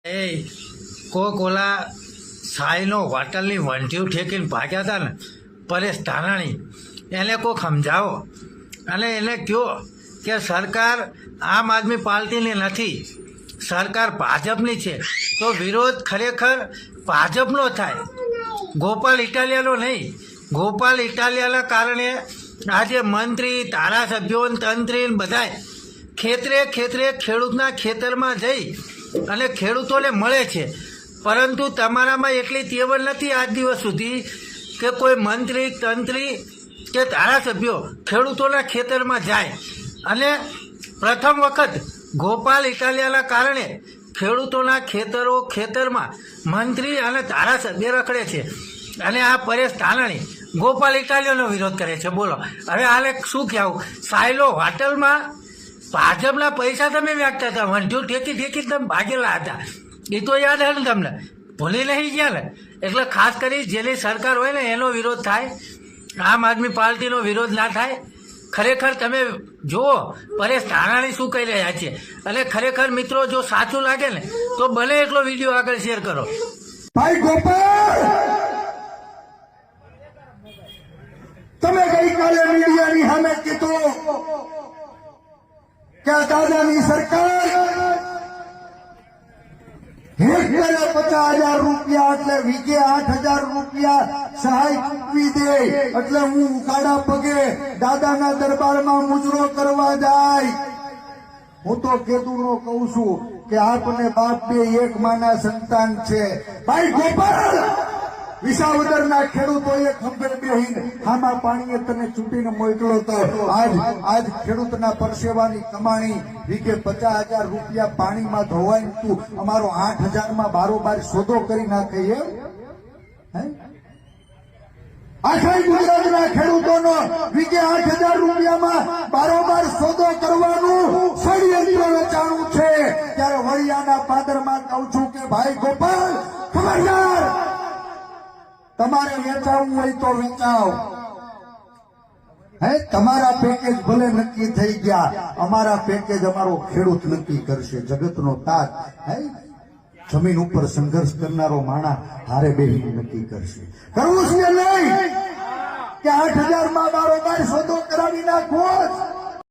એ કોક ઓલા સાઈનો હોટલની વંઠીઓ ઠેકીને ભાગ્યા હતા ને પરેશ ધાનાણી, એને કોક સમજાવો અને એને કહો કે સરકાર આમ આદમી પાર્ટીની નથી, સરકાર ભાજપની છે, તો વિરોધ ખરેખર ભાજપનો થાય, ગોપાલ ઇટાલિયાનો નહીં. ગોપાલ ઇટાલિયાના કારણે આજે મંત્રી, ધારાસભ્યો, તંત્રી બધાય ખેતરે ખેડૂતના ખેતરમાં જઈ અને ખેડૂતોને મળે છે. પરંતુ તમારામાં એટલી તેવડ નથી આજ દિવસ સુધી કે કોઈ મંત્રી, તંત્રી કે ધારાસભ્યો ખેડૂતોના ખેતરમાં જાય. અને પ્રથમ વખત ગોપાલ ઇટાલિયાના કારણે ખેડૂતોના ખેતરમાં મંત્રી અને ધારાસભ્ય રખડે છે. અને આ પરેશ ધાનાણી ગોપાલ ઇટાલિયાનો વિરોધ કરે છે. બોલો હવે હાલે શું કહેવું? સાયલો હોટલમાં ભાજપના પૈસા તમે વ્યાગતા હતા, વંઠીઓ ઠેકી તમે ભાગેલા હતા, એ તો યાદ હે ને તમને, ભૂલી નહીં ગયા ને? એટલે ખાસ કરી જેની સરકાર હોય ને એનો વિરોધ થાય, આમ આદમી પાર્ટીનો વિરોધ ના થાય. ખરેખર તમે જુઓ પરેશ ધાનાણી શું કહી રહ્યા છે. અને ખરેખર મિત્રો જો સાચું લાગે ને તો બને એટલો વિડીયો આગળ શેર કરો. ભાઈ ગોપાલ, તમે ગઈકાલે મીડિયાની સામે કીધું કે દાદાની સરકાર હેક્ટરે 50,000 રૂપિયા એટલે વીઘે 8,000 રૂપિયા સહાય ચૂકવી દે, એટલે હું ઉકાળા પગે દાદાના દરબારમાં મુજરો કરવા જાય. હું તો કેદુનો કહું છું કે આપને બાપ બે એક માના સંતાન છે. ભાઈ ગોપાલ, વિસાવદરના ખેડૂતોએ ખંભે બેહીને હામા પાણીએ તને ચૂંટીને મોકલો તો આજ ખેડૂતના પરસેવાની કમાણી વીઘે 50,000 રૂપિયા પાણીમાં ધોવાય, તું અમારો 8,000 બારોબાર સોદો કરી નાખે એમ? આખા ગુજરાતના ખેડૂતોનો વીઘે 8,000 રૂપિયામાં બારોબાર સોદો કરવાનું ષડયંત્ર રચાણું છે. ત્યારે વડિયાના પાદરમાં કહું છું કે ભાઈ ગોપાલ, ખબરદાર, તમારે વેચાવવું હોય તો વેચાવ. તમારા પેકેજ ભલે નક્કી થઈ ગયા, અમારા પેકેજ અમારો ખેડૂત નક્કી કરશે. જગતનો તાજ જમીન ઉપર સંઘર્ષ કરનારો માણા હારે બેહીને નક્કી કરશે. કરવું છે નહીં કે 8,000 બારોબાર સોદો કરાવી નાખવો.